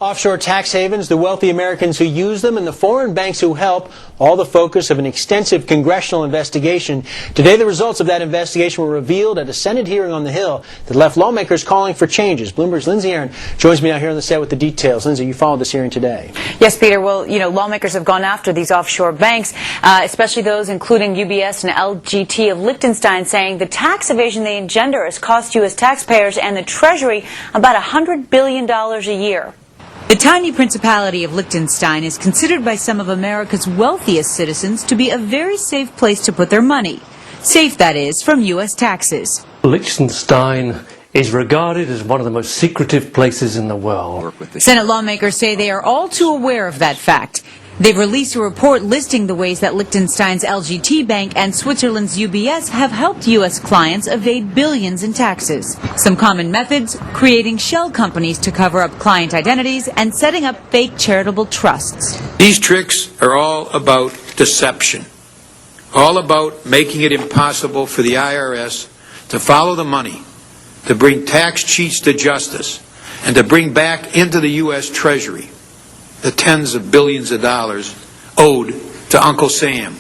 Offshore tax havens, the wealthy Americans who use them, and the foreign banks who help, all the focus of an extensive congressional investigation. Today, the results of that investigation were revealed at a Senate hearing on the Hill that left lawmakers calling for changes. Bloomberg's Lindsay Aaron joins me now here on the set with the details. Lindsay, you followed this hearing today. Yes, Peter. Well, lawmakers have gone after these offshore banks, especially those including UBS and LGT of Liechtenstein, saying the tax evasion they engender has cost U.S. taxpayers and the Treasury about $100 billion a year. The tiny principality of Liechtenstein is considered by some of America's wealthiest citizens to be a very safe place to put their money. Safe, that is, from U.S. taxes. Liechtenstein is regarded as one of the most secretive places in the world. Senate lawmakers say they are all too aware of that fact. They've released a report listing the ways that Liechtenstein's LGT Bank and Switzerland's UBS have helped U.S. clients evade billions in taxes. Some common methods: creating shell companies to cover up client identities and setting up fake charitable trusts. These tricks are all about deception, all about making it impossible for the IRS to follow the money, to bring tax cheats to justice, and to bring back into the U.S. Treasury the tens of billions of dollars owed to Uncle Sam.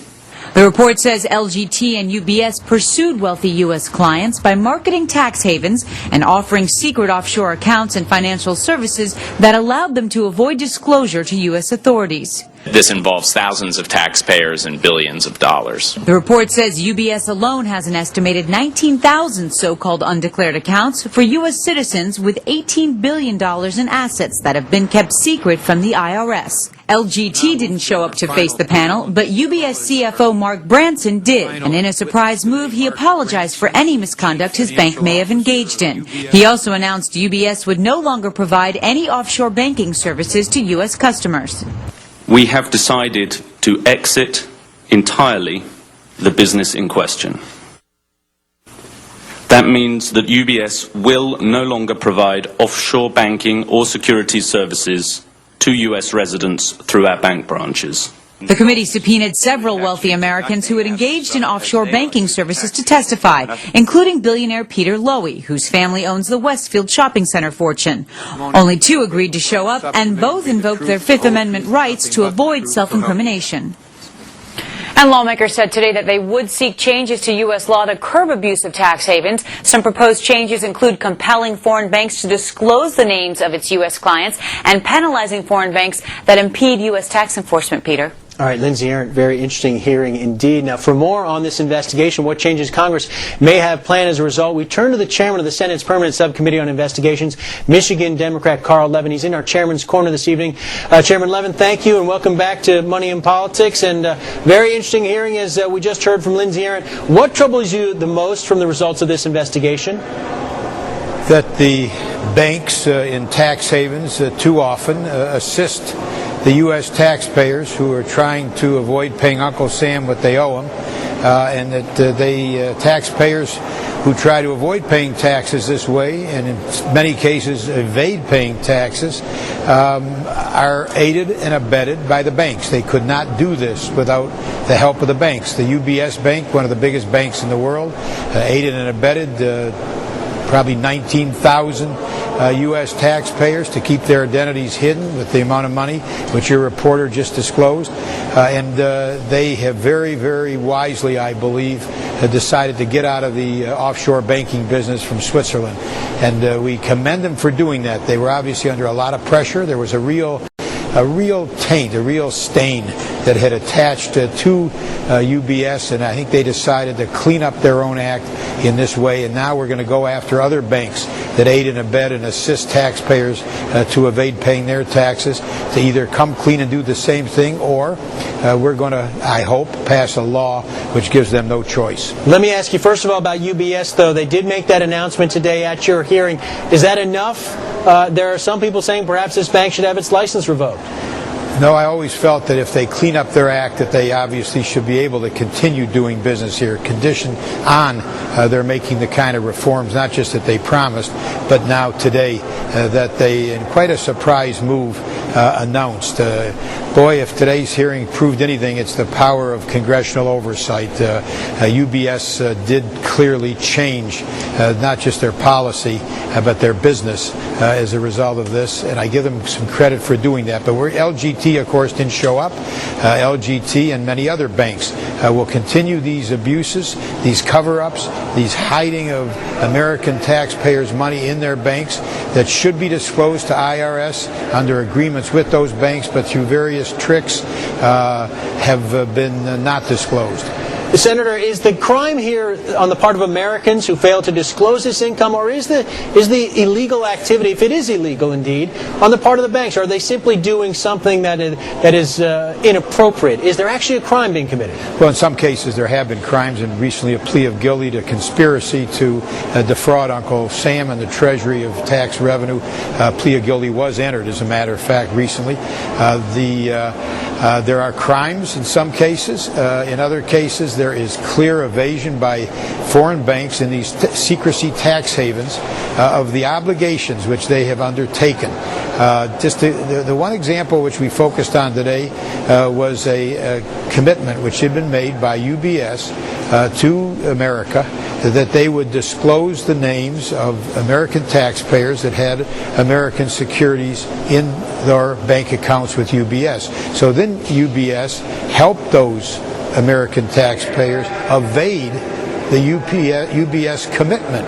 The report says LGT and UBS pursued wealthy U.S. clients by marketing tax havens and offering secret offshore accounts and financial services that allowed them to avoid disclosure to U.S. authorities. This involves thousands of taxpayers and billions of dollars. The report says UBS alone has an estimated 19,000 so-called undeclared accounts for U.S. citizens with $18 billion in assets that have been kept secret from the IRS. LGT didn't show up to face the panel, but UBS CFO Mark Branson did, and in a surprise move, he apologized for any misconduct his bank may have engaged in. He also announced UBS would no longer provide any offshore banking services to U.S. customers. We have decided to exit entirely the business in question. That means that UBS will no longer provide offshore banking or securities services to U.S. residents through our bank branches. The committee subpoenaed several wealthy Americans who had engaged in offshore banking services to testify, including billionaire Peter Lowy, whose family owns the Westfield shopping center fortune. Only two agreed to show up, and both invoked their Fifth Amendment rights to avoid self-incrimination. And lawmakers said today that they would seek changes to U.S. law to curb abuse of tax havens. Some proposed changes include compelling foreign banks to disclose the names of its U.S. clients and penalizing foreign banks that impede U.S. tax enforcement, Peter. All right, Lindsay Aaron, very interesting hearing indeed. Now, for more on this investigation, what changes Congress may have planned as a result, we turn to the chairman of the Senate's Permanent Subcommittee on Investigations, Michigan Democrat Carl Levin. He's in our chairman's corner this evening. Chairman Levin, thank you, and welcome back to Money in Politics. And very interesting hearing, as we just heard from Lindsay Aaron. What troubles you the most from the results of this investigation? That the banks in tax havens too often assist the U.S. taxpayers who are trying to avoid paying Uncle Sam what they owe him, and that taxpayers who try to avoid paying taxes this way, and in many cases evade paying taxes, are aided and abetted by the banks. They could not do this without the help of the banks. The UBS Bank, one of the biggest banks in the world, aided and abetted probably 19,000 U.S. taxpayers to keep their identities hidden with the amount of money which your reporter just disclosed. And they have very, very wisely, I believe, decided to get out of the offshore banking business from Switzerland. And we commend them for doing that. They were obviously under a lot of pressure. There was a real taint, a real stain that had attached to UBS, and I think they decided to clean up their own act in this way, and now we're going to go after other banks that aid and abet and assist taxpayers to evade paying their taxes, to either come clean and do the same thing, or we're going to, I hope, pass a law which gives them no choice. Let me ask you first of all about UBS, though. They did make that announcement today at your hearing. Is that enough? There are some people saying perhaps this bank should have its license revoked. No, I always felt that if they clean up their act, that they obviously should be able to continue doing business here, conditioned on their making the kind of reforms, not just that they promised, but now today that they, in quite a surprise move, announced. Boy, if today's hearing proved anything, it's the power of congressional oversight. UBS did clearly change not just their policy, but their business as a result of this, and I give them some credit for doing that. But LGT, of course, didn't show up. LGT and many other banks will continue these abuses, these cover-ups, these hiding of American taxpayers' money in their banks that should be disclosed to IRS under agreements with those banks, but through various tricks have been not disclosed. Senator, is the crime here on the part of Americans who fail to disclose this income, or is the illegal activity, if it is illegal indeed, on the part of the banks? Are they simply doing something that is inappropriate? Is there actually a crime being committed? Well, in some cases there have been crimes, and recently a plea of guilty to conspiracy to defraud Uncle Sam and the Treasury of tax revenue. Plea of guilty was entered, as a matter of fact, recently. There are crimes in some cases. In other cases, there is clear evasion by foreign banks in these secrecy tax havens of the obligations which they have undertaken. Just the one example which we focused on today was a commitment which had been made by UBS to America that they would disclose the names of American taxpayers that had American securities in their bank accounts with UBS. So then UBS helped those American taxpayers evade the UBS commitment.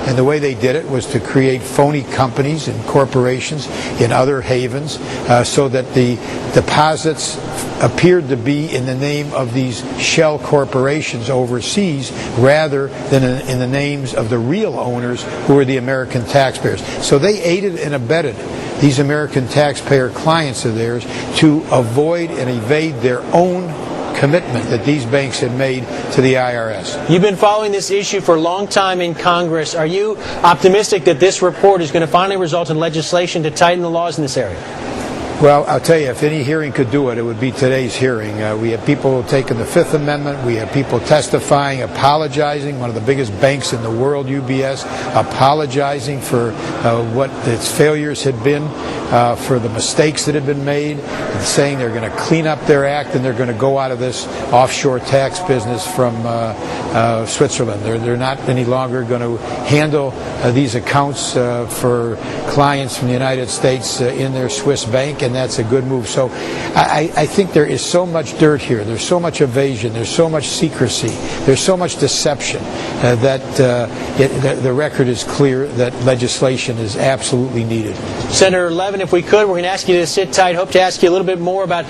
And the way they did it was to create phony companies and corporations in other havens so that the deposits appeared to be in the name of these shell corporations overseas rather than in the names of the real owners who were the American taxpayers. So they aided and abetted these American taxpayer clients of theirs to avoid and evade their own commitment that these banks had made to the IRS. You've been following this issue for a long time in Congress. Are you optimistic that this report is going to finally result in legislation to tighten the laws in this area? Well, I'll tell you, if any hearing could do it, it would be today's hearing. We have people taking the Fifth Amendment. We have people testifying, apologizing. One of the biggest banks in the world, UBS, apologizing for what its failures had been, for the mistakes that had been made, and saying they're going to clean up their act and they're going to go out of this offshore tax business from Switzerland. They're not any longer going to handle these accounts for clients from the United States in their Swiss bank, and that's a good move. So I think there is so much dirt here. There's so much evasion. There's so much secrecy. There's so much deception that the record is clear that legislation is absolutely needed. Senator Levin, if we could, we're going to ask you to sit tight. Hope to ask you a little bit more about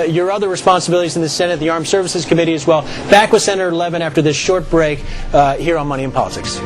your other responsibilities in the Senate, the Armed Services Committee as well. Back with Senator Levin after this short break here on Money and Politics.